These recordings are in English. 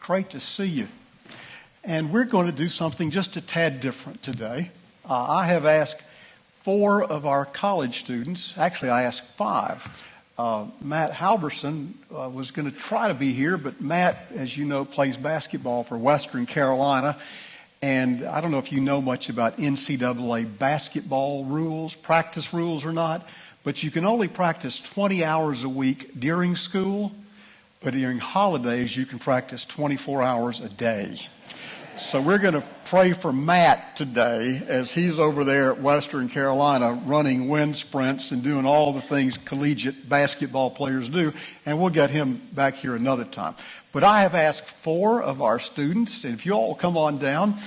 Great to see you. And we're going to do something just a tad different today. I have asked 4 of our college students, actually I asked 5. Matt Halverson was going to try to be here, but Matt, as you know, plays basketball for Western Carolina. And I don't know if you know much about NCAA basketball rules, practice rules or not, but you can only practice 20 hours a week during school, but during holidays you can practice 24 hours a day. So we're going to pray for Matt today as he's over there at Western Carolina running wind sprints and doing all the things collegiate basketball players do, and we'll get him back here another time. But I have asked 4 of our students, and if you all come on down,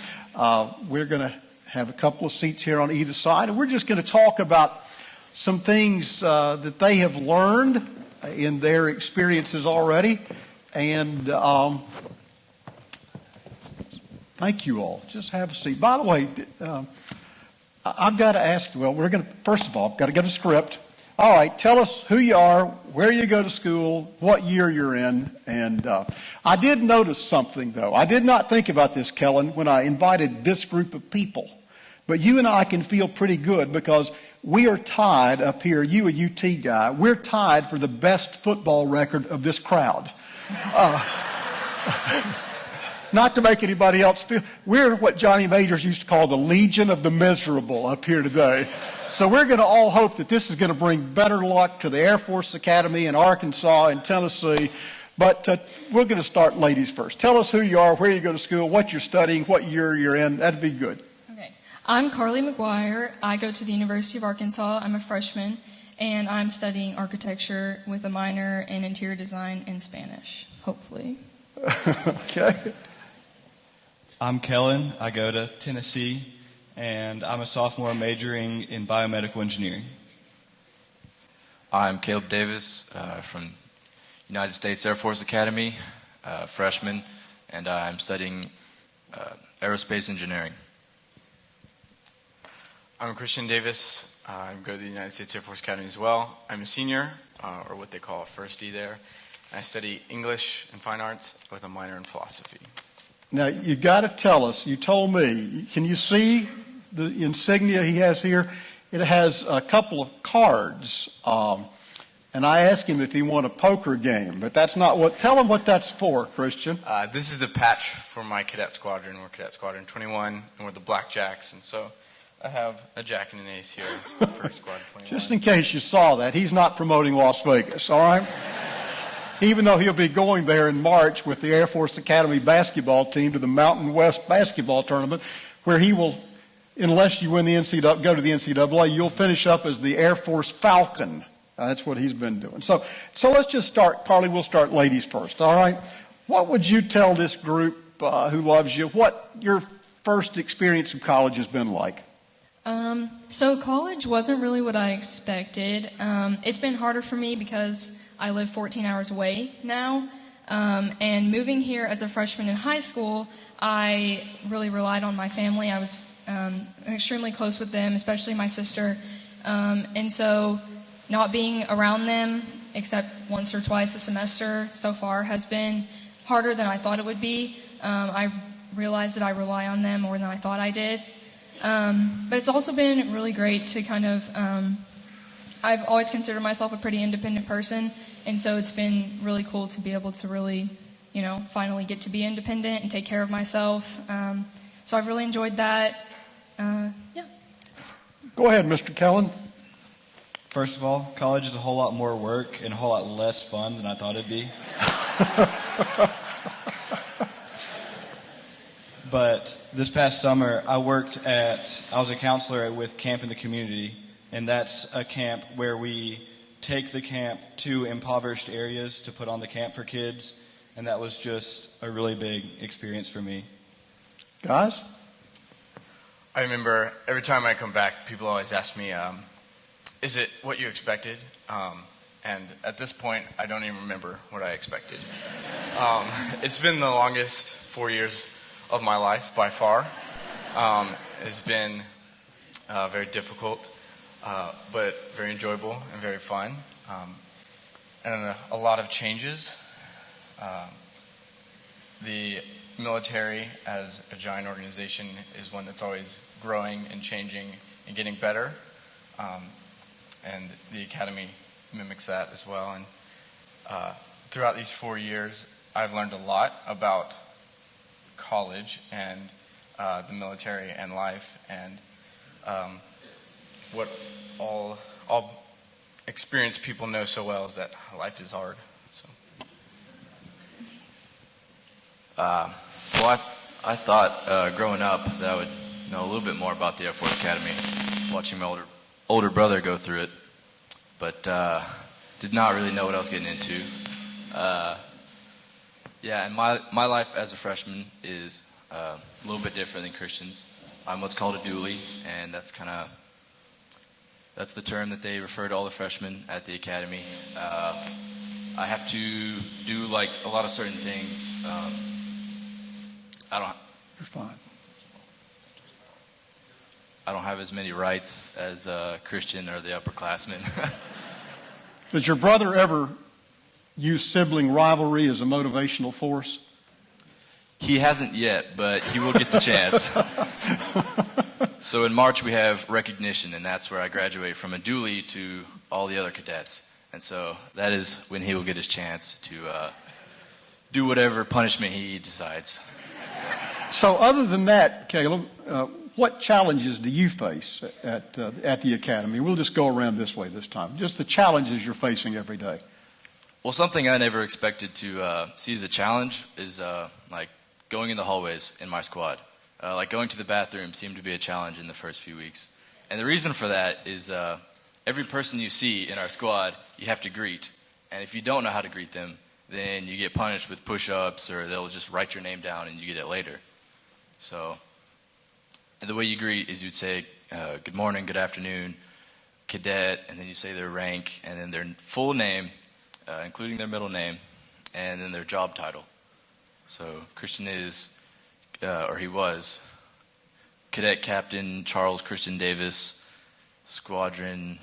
we're going to have a couple of seats here on either side, and we're just going to talk about some things that they have learned in their experiences already. And thank you all. Just have a seat. By the way, I've got to ask you, first of all, I've got to get a script. All right, tell us who you are, where you go to school, what year you're in. And I did notice something, though. I did not think about this, Kellen, when I invited this group of people. But you and I can feel pretty good because we are tied up here, you a UT guy, we're tied for the best football record of this crowd. Not to make anybody else feel, we're what Johnny Majors used to call the Legion of the Miserable up here today. So we're going to all hope that this is going to bring better luck to the Air Force Academy in Arkansas and Tennessee. But we're going to start ladies first. Tell us who you are, where you go to school, what you're studying, what year you're in. That'd be good. I'm Carly McGuire. I go to the University of Arkansas. I'm a freshman, and I'm studying architecture with a minor in interior design and Spanish, hopefully. Okay. I'm Kellen. I go to Tennessee, and I'm a sophomore majoring in biomedical engineering. I'm Caleb Davis from United States Air Force Academy, freshman, and I'm studying aerospace engineering. I'm Christian Davis. I go to the United States Air Force Academy as well. I'm a senior, or what they call a first E there. I study English and Fine Arts with a minor in philosophy. Now, you got to tell us, you told me, can you see the insignia he has here? It has a couple of cards, and I asked him if he won a poker game, but that's not what, tell him what that's for, Christian. This is the patch for my cadet squadron. We're Cadet Squadron 21, and we're the Blackjacks, and so I have a jack and an ace here for Squad 21. Just in case you saw that, he's not promoting Las Vegas, all right? Even though he'll be going there in March with the Air Force Academy basketball team to the Mountain West basketball tournament, where he will, unless you win the NCAA, go to the NCAA, you'll finish up as the Air Force Falcon. That's what he's been doing. So let's just start. Carly, we'll start ladies first, all right? What would you tell this group who loves you, what your first experience of college has been like? So college wasn't really what I expected. It's been harder for me because I live 14 hours away now. And moving here as a freshman in high school, I really relied on my family. I was extremely close with them, especially my sister. And so not being around them except once or twice a semester so far has been harder than I thought it would be. I realized that I rely on them more than I thought I did. But it's also been really great to kind of, I've always considered myself a pretty independent person, and so it's been really cool to be able to really, finally get to be independent and take care of myself. So I've really enjoyed that. Yeah. Go ahead, Mr. Kellen. First of all, college is a whole lot more work and a whole lot less fun than I thought it'd be. But this past summer, I was a counselor with Camp in the Community, and that's a camp where we take the camp to impoverished areas to put on the camp for kids, and that was just a really big experience for me. Guys? I remember every time I come back, people always ask me, is it what you expected? And at this point, I don't even remember what I expected. It's been the longest 4 years of my life by far. It's been very difficult, but very enjoyable and very fun. And a lot of changes. the military as a giant organization is one that's always growing and changing and getting better. And the Academy mimics that as well. And throughout these 4 years, I've learned a lot about college and the military and life, and what all experienced people know so well is that life is hard. So. Well, I thought growing up that I would know a little bit more about the Air Force Academy, watching my older brother go through it, but did not really know what I was getting into. Yeah, and my life as a freshman is a little bit different than Christian's. I'm what's called a dually, and that's the term that they refer to all the freshmen at the academy. I have to do like a lot of certain things. You're fine. I don't have as many rights as Christian or the upperclassmen. Does your brother ever use sibling rivalry as a motivational force? He hasn't yet, but he will get the chance. So in March we have recognition, and that's where I graduate from a dually to all the other cadets. And so that is when he will get his chance to do whatever punishment he decides. So other than that, Caleb, what challenges do you face at the academy? We'll just go around this way this time. Just the challenges you're facing every day. Well, something I never expected to see as a challenge is like going in the hallways in my squad. Like going to the bathroom seemed to be a challenge in the first few weeks. And the reason for that is every person you see in our squad, you have to greet. And if you don't know how to greet them, then you get punished with push-ups, or they'll just write your name down and you get it later. So the way you greet is you'd say, good morning, good afternoon, cadet, and then you say their rank, and then their full name, including their middle name, and then their job title. So Christian is, or he was, Cadet Captain Charles Christian Davis, Squadron,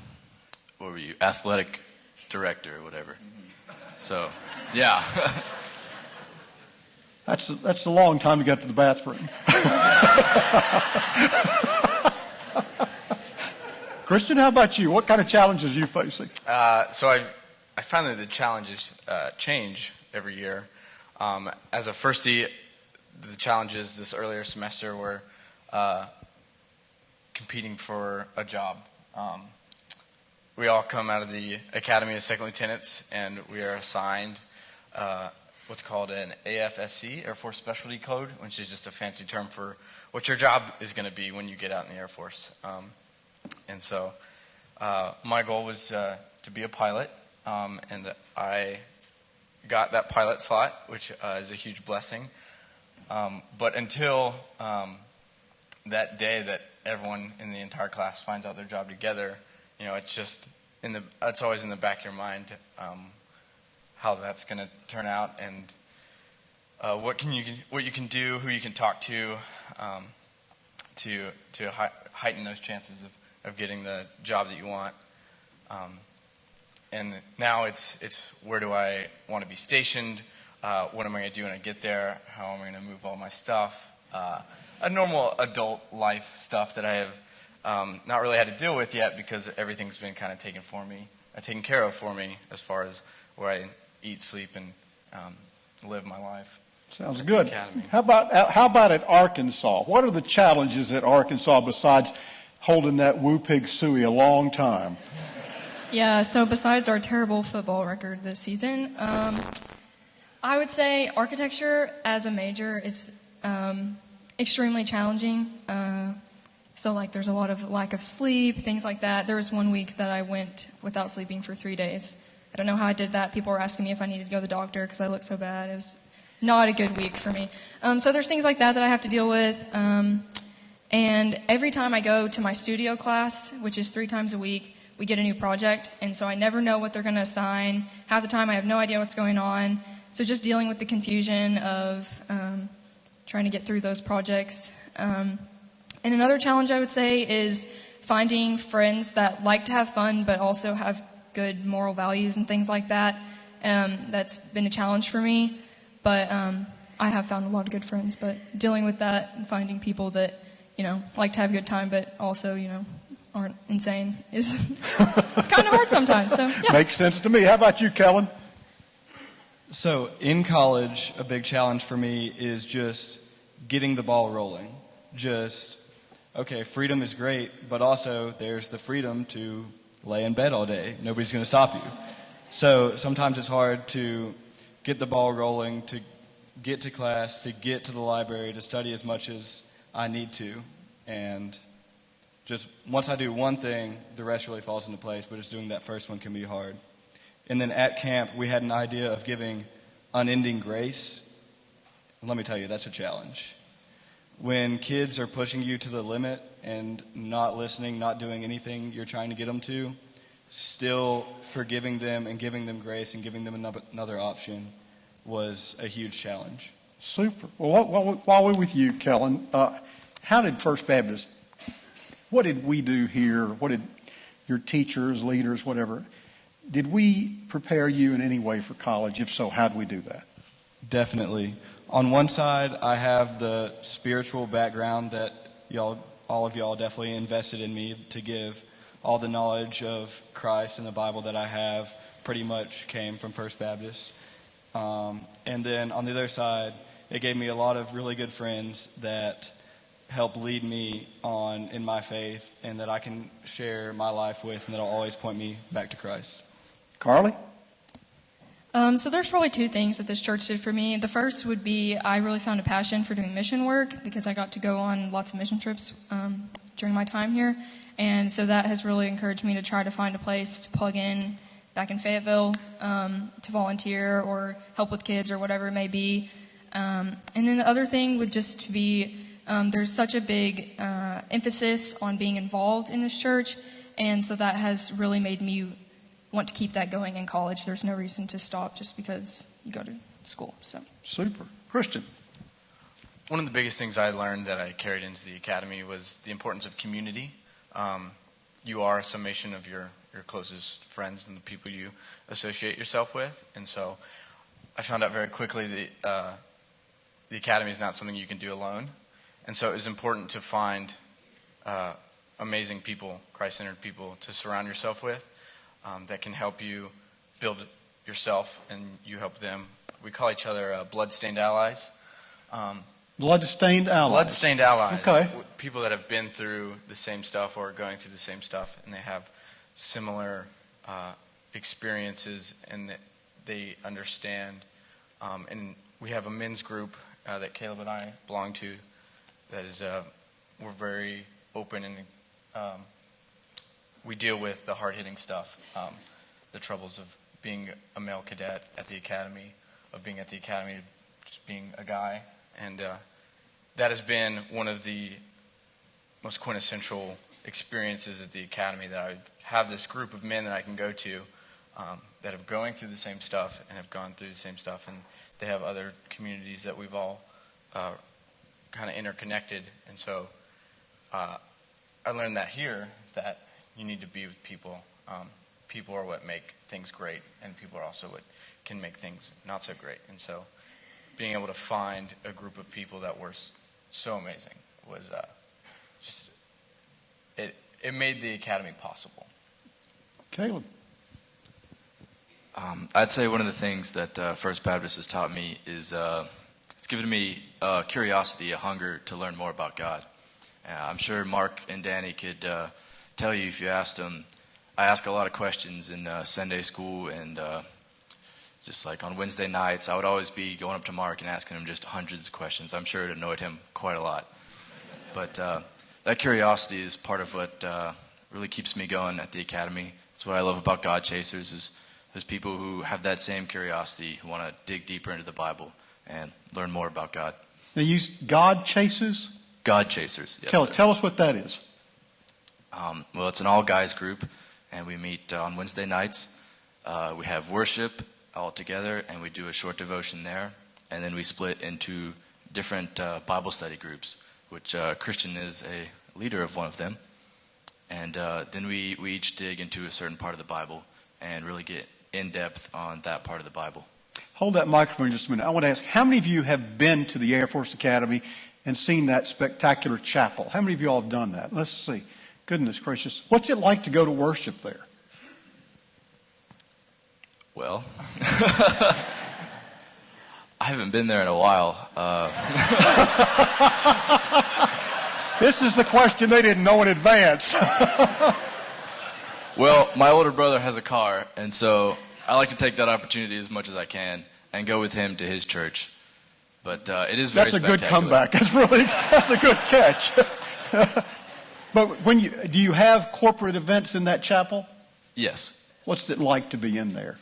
what were you, Athletic Director or whatever. So, yeah. That's a long time to get to the bathroom. Christian, how about you? What kind of challenges are you facing? So I find that the challenges change every year. As a firstie, the challenges this earlier semester were competing for a job. We all come out of the academy as second lieutenants, and we are assigned what's called an AFSC, Air Force Specialty Code, which is just a fancy term for what your job is going to be when you get out in the Air Force. And so my goal was to be a pilot, and I got that pilot slot, which is a huge blessing. But until that day that everyone in the entire class finds out their job together, you know, it's just it's always in the back of your mind how that's going to turn out, and what you can do, who you can talk to heighten those chances of getting the job that you want. And now it's where do I want to be stationed? What am I going to do when I get there? How am I going to move all my stuff? A normal adult life stuff that I have not really had to deal with yet, because everything's been kind of taken care of for me as far as where I eat, sleep, and live my life. Sounds good. Academy. How about at Arkansas? What are the challenges at Arkansas besides holding that Woo Pig Suey a long time? Yeah, so besides our terrible football record this season, I would say architecture as a major is extremely challenging. So like there's a lot of lack of sleep, things like that. There was 1 week that I went without sleeping for 3 days. I don't know how I did that. People were asking me if I needed to go to the doctor because I looked so bad. It was not a good week for me. So there's things like that I have to deal with. And every time I go to my studio class, which is 3 times a week, we get a new project. And so I never know what they're going to assign. Half the time I have no idea what's going on. So just dealing with the confusion of trying to get through those projects. And another challenge I would say is finding friends that like to have fun but also have good moral values and things like that. That's been a challenge for me. But I have found a lot of good friends, but dealing with that and finding people that, like to have a good time, but also, aren't insane is kind of hard sometimes. So, yeah. Makes sense to me. How about you, Kellen? So in college, a big challenge for me is just getting the ball rolling. Okay, freedom is great, but also there's the freedom to lay in bed all day. Nobody's going to stop you. So sometimes it's hard to get the ball rolling, to get to class, to get to the library, to study as much as I need to. And just once I do one thing, the rest really falls into place, but just doing that first one can be hard. And then at camp, we had an idea of giving unending grace. And let me tell you, that's a challenge. When kids are pushing you to the limit and not listening, not doing anything you're trying to get them to, still forgiving them and giving them grace and giving them another option was a huge challenge. Super. Well, while we're with you, Kellen, how did First Baptist, what did we do here? What did your teachers, leaders, whatever, did we prepare you in any way for college? If so, how did we do that? Definitely. On one side, I have the spiritual background that all of y'all definitely invested in me to give. All the knowledge of Christ and the Bible that I have pretty much came from First Baptist. And then on the other side, it gave me a lot of really good friends that help lead me on in my faith and that I can share my life with and that'll always point me back to Christ. Carly? So there's probably two things that this church did for me. The first would be I really found a passion for doing mission work because I got to go on lots of mission trips during my time here. And so that has really encouraged me to try to find a place to plug in back in Fayetteville to volunteer or help with kids or whatever it may be. And then the other thing would just be there's such a big emphasis on being involved in this church. And so that has really made me want to keep that going in college. There's no reason to stop just because you go to school. So Super. Christian? One of the biggest things I learned that I carried into the academy was the importance of community. You are a summation of your closest friends and the people you associate yourself with. And so I found out very quickly that the academy is not something you can do alone. And so it was important to find amazing people, Christ-centered people to surround yourself with that can help you build yourself and you help them. We call each other blood-stained allies. Blood-stained allies. Blood-stained allies. Okay. People that have been through the same stuff or are going through the same stuff, and they have similar experiences, and that they understand. And we have a men's group that Caleb and I belong to. That is, we're very open, and we deal with the hard-hitting stuff, the troubles of being a male cadet at the academy, of being at the academy, just being a guy. And that has been one of the most quintessential experiences at the academy, that I have this group of men that I can go to that are going through the same stuff and have gone through the same stuff. And they have other communities that we've all kind of interconnected. And so I learned that here, that you need to be with people. People are what make things great, and people are also what can make things not so great. And so being able to find a group of people that were so amazing was just, it made the academy possible. Caleb? I'd say one of the things that First Baptist has taught me is it's given me a curiosity, a hunger to learn more about God. I'm sure Mark and Danny could tell you if you asked them. I ask a lot of questions in Sunday school, and just like on Wednesday nights, I would always be going up to Mark and asking him just hundreds of questions. I'm sure it annoyed him quite a lot. But that curiosity is part of what really keeps me going at the academy. It's what I love about God Chasers, is there's people who have that same curiosity, who want to dig deeper into the Bible and learn more about God. Now, you God Chasers? God Chasers, yes. Tell us what that is. Well, it's an all-guys group, and we meet on Wednesday nights. We have worship all together, and we do a short devotion there. And then we split into different Bible study groups, which Christian is a leader of one of them. And then we each dig into a certain part of the Bible and really get in depth on that part of the Bible. Hold that microphone just a minute. I want to ask, how many of you have been to the Air Force Academy and seen that spectacular chapel? How many of you all have done that? Let's see. Goodness gracious. What's it like to go to worship there? Well, I haven't been there in a while. This is the question they didn't know in advance. Well, my older brother has a car, and so I like to take that opportunity as much as I can and go with him to his church. But it is very That's a good spectacular. comeback. That's a good catch. But do you have corporate events in that chapel? Yes. What's it like to be in there?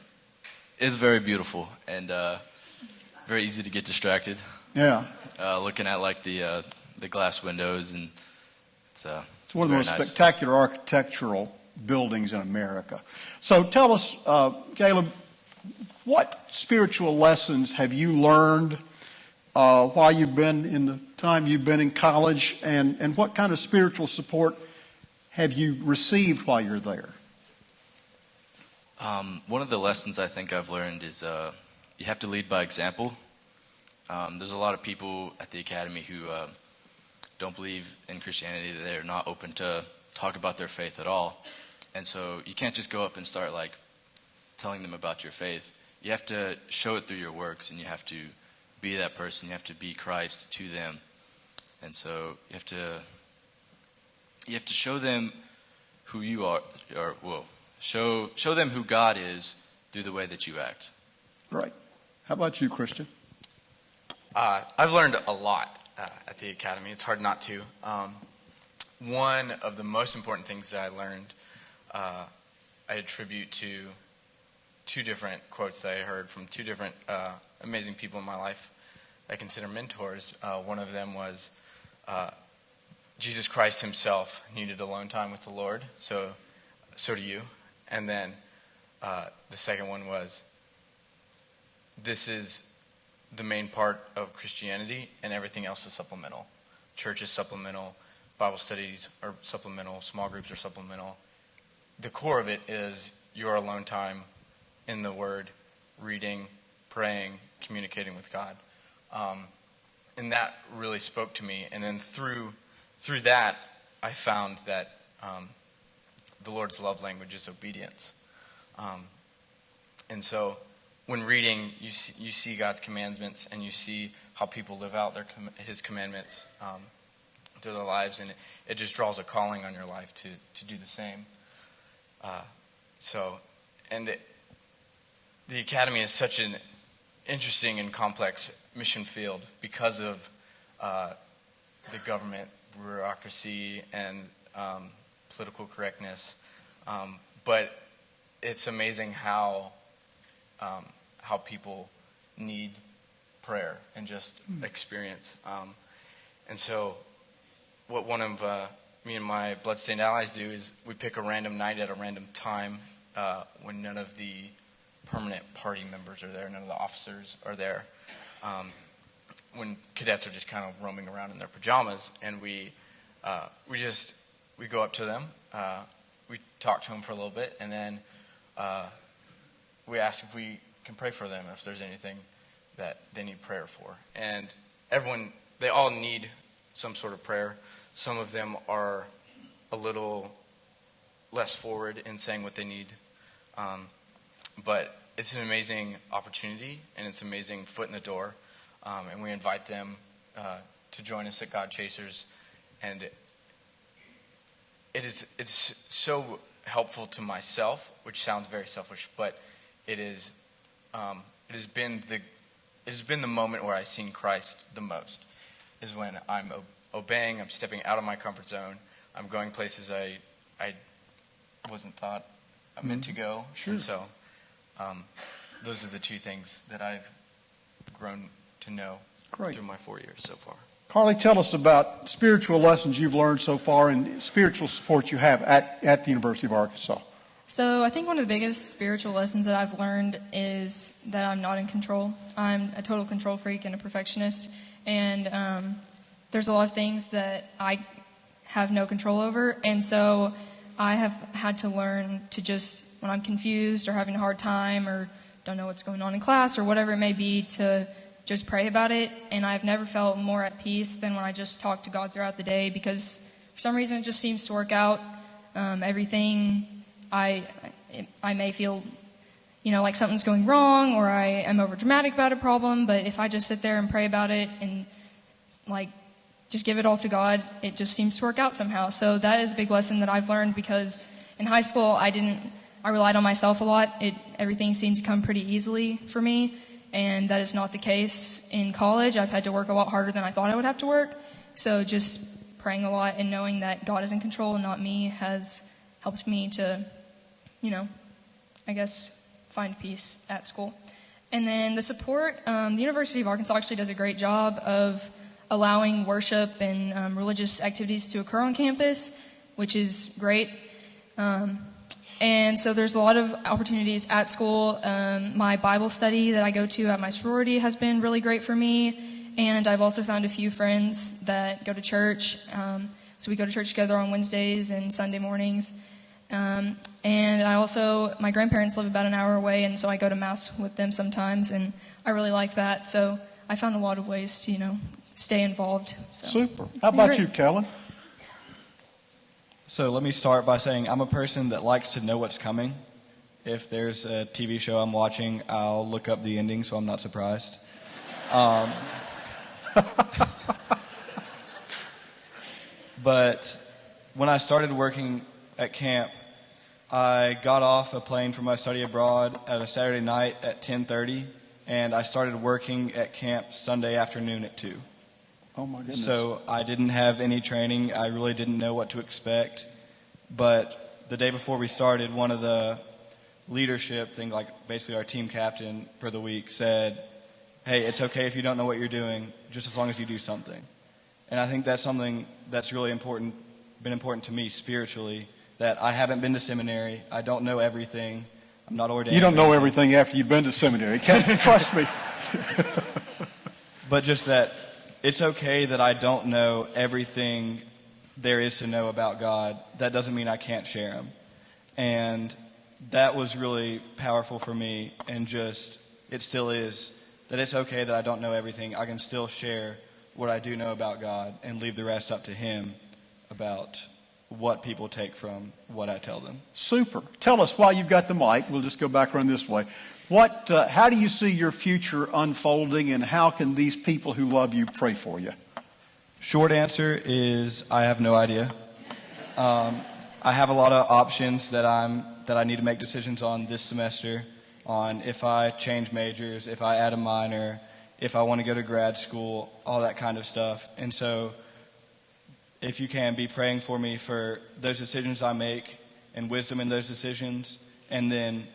It's very beautiful and very easy to get distracted. Yeah. Looking at like the glass windows, and it's one of the most spectacular architectural buildings in America. So tell us, Caleb, what spiritual lessons have you learned while you've been in the time you've been in college, and what kind of spiritual support have you received while you're there? One of the lessons I think I've learned is you have to lead by example. There's a lot of people at the academy who don't believe in Christianity. They're not open to talk about their faith at all. And so you can't just go up and start like telling them about your faith. You have to show it through your works, and you have to be that person. You have to be Christ to them. And so you have to show them who you are, show them who God is through the way that you act. Right. How about you, Christian? I've learned a lot at the academy. It's hard not to. One of the most important things that I learned, I attribute to two different quotes that I heard from two different amazing people in my life that I consider mentors. One of them was Jesus Christ himself needed alone time with the Lord, so do you. And then the second one was, this is the main part of Christianity, and everything else is supplemental. Church is supplemental, Bible studies are supplemental, small groups are supplemental. The core of it is your alone time in the Word, reading, praying, communicating with God. And that really spoke to me. And then through that, I found that the Lord's love language is obedience. And so when reading, you see God's commandments, and you see how people live out His commandments through their lives, and it just draws a calling on your life to do the same. The academy is such an interesting and complex mission field because of the government bureaucracy and political correctness. But it's amazing how people need prayer and just experience. And so what one of me and my bloodstained allies do is we pick a random night at a random time when none of the permanent party members are there, none of the officers are there, when cadets are just kind of roaming around in their pajamas, and we go up to them, we talk to them for a little bit, and then we ask if we can pray for them, if there's anything that they need prayer for. And they all need some sort of prayer. Some of them are a little less forward in saying what they need. But it's an amazing opportunity, and it's an amazing foot in the door. And we invite them to join us at God Chasers. And it's so helpful to myself, which sounds very selfish, but it has been the moment where I've seen Christ the most, is when I'm obeying, I'm stepping out of my comfort zone, I'm going places I wasn't thought I meant to go. Sure. And so those are the two things that I've grown to know through my 4 years so far. Carly, tell us about spiritual lessons you've learned so far and spiritual support you have at the University of Arkansas. So I think one of the biggest spiritual lessons that I've learned is that I'm not in control. I'm a total control freak and a perfectionist. And there's a lot of things that I have no control over. And so I have had to learn to just, when I'm confused or having a hard time or don't know what's going on in class or whatever it may be, to just pray about it. And I've never felt more at peace than when I just talk to God throughout the day, because for some reason it just seems to work out. Everything I may feel, like something's going wrong, or I am overdramatic about a problem, but if I just sit there and pray about it and just give it all to God, it just seems to work out somehow. So that is a big lesson that I've learned, because in high school I relied on myself a lot. Everything seemed to come pretty easily for me, and that is not the case in college. I've had to work a lot harder than I thought I would have to work. So just praying a lot and knowing that God is in control and not me has helped me to, find peace at school. And then the support, the University of Arkansas actually does a great job of allowing worship and religious activities to occur on campus, which is great. And so there's a lot of opportunities at school. My Bible study that I go to at my sorority has been really great for me. And I've also found a few friends that go to church. So we go to church together on Wednesdays and Sunday mornings. And my grandparents live about an hour away, and so I go to Mass with them sometimes, and I really like that. So I found a lot of ways to, stay involved. So, super. How about you, Kellen? So let me start by saying I'm a person that likes to know what's coming. If there's a TV show I'm watching, I'll look up the ending so I'm not surprised. But when I started working at camp, I got off a plane for my study abroad at a Saturday night at 10:30, and I started working at camp Sunday afternoon at 2. Oh, my goodness. So I didn't have any training. I really didn't know what to expect. But the day before we started, one of the leadership thing, basically our team captain for the week, said, hey, it's okay if you don't know what you're doing, just as long as you do something. And I think that's something that's really been important to me spiritually, that I haven't been to seminary. I don't know everything. I'm not ordained. You don't know everything after you've been to seminary. Trust me. But just that it's okay that I don't know everything there is to know about God. That doesn't mean I can't share Him. And that was really powerful for me, and it still is, that it's okay that I don't know everything. I can still share what I do know about God and leave the rest up to Him about what people take from what I tell them. Super. Tell us, while you've got the mic, we'll just go back around this way. How do you see your future unfolding, and how can these people who love you pray for you? Short answer is I have no idea. I have a lot of options that I need to make decisions on this semester, on if I change majors, if I add a minor, if I want to go to grad school, all that kind of stuff. And so if you can, be praying for me for those decisions I make and wisdom in those decisions, and then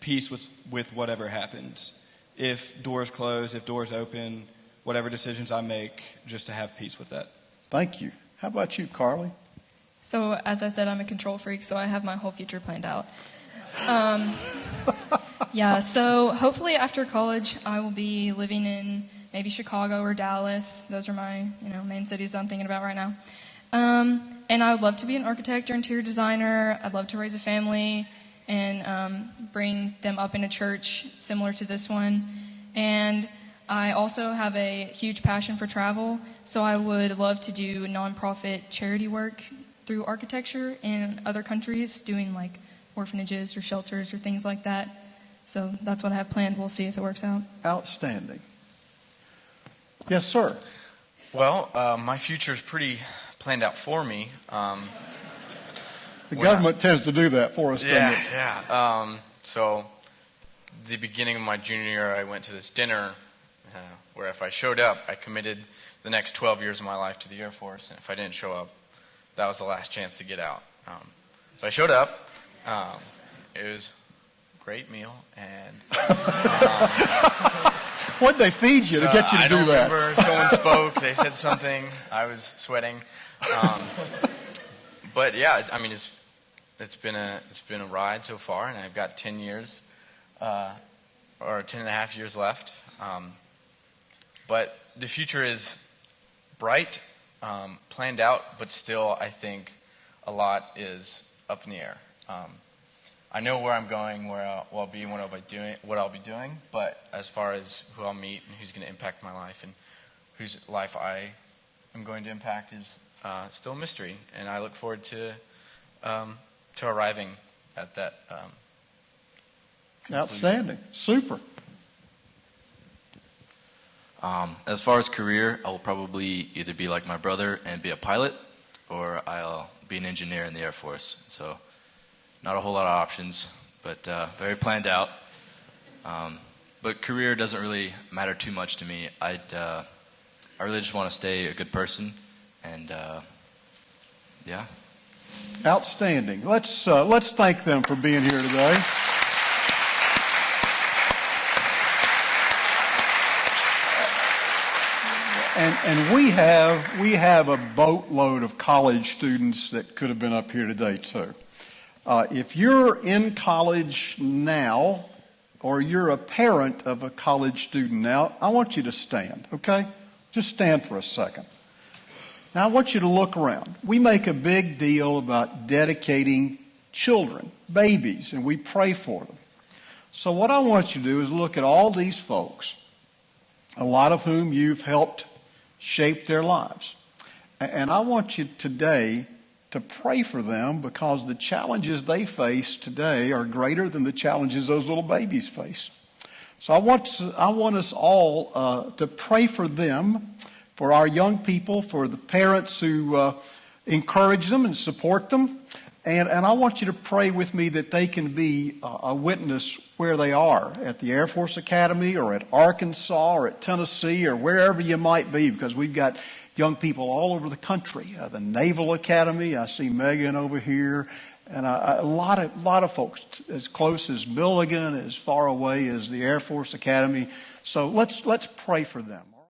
peace with whatever happens. If doors close, if doors open, whatever decisions I make, just to have peace with that. Thank you. How about you, Carly? So as I said, I'm a control freak, so I have my whole future planned out. So hopefully after college, I will be living in maybe Chicago or Dallas. Those are my main cities I'm thinking about right now. And I would love to be an architect or interior designer. I'd love to raise a family and bring them up in a church similar to this one. And I also have a huge passion for travel, so I would love to do nonprofit charity work through architecture in other countries, doing orphanages or shelters or things like that. So that's what I have planned. We'll see if it works out. Outstanding. Yes, sir. Well, my future is pretty planned out for me. The government tends to do that for us, doesn't it? Yeah. So the beginning of my junior year, I went to this dinner where if I showed up, I committed the next 12 years of my life to the Air Force. And if I didn't show up, that was the last chance to get out. So I showed up. It was a great meal. And what'd they feed you to get you to do that? I don't remember. Someone spoke. They said something. I was sweating. But yeah, I mean, it's been a ride so far, and I've got 10 years, or 10 and a half years left. But the future is bright, planned out, but still, I think a lot is up in the air. I know where I'm going, where I'll be, and what I'll be doing. But as far as who I'll meet and who's going to impact my life and whose life I am going to impact is still a mystery. And I look forward to arriving at that. Outstanding. Super. As far as career, I will probably either be like my brother and be a pilot, or I'll be an engineer in the Air Force. So not a whole lot of options, but very planned out. But career doesn't really matter too much to me. I really just want to stay a good person, and yeah. Outstanding. Let's thank them for being here today. And we have a boatload of college students that could have been up here today too. If you're in college now, or you're a parent of a college student now, I want you to stand, okay? Just stand for a second. Now I want you to look around. We make a big deal about dedicating children, babies, and we pray for them. So what I want you to do is look at all these folks, a lot of whom you've helped shape their lives. And I want you today to pray for them, because the challenges they face today are greater than the challenges those little babies face. So I want us all to pray for them, for our young people, for the parents who encourage them and support them. And I want you to pray with me that they can be a witness where they are, at the Air Force Academy or at Arkansas or at Tennessee or wherever you might be, because we've got young people all over the country. The Naval Academy, I see Megan over here, and a lot of folks as close as Milligan, as far away as the Air Force Academy. So let's pray for them.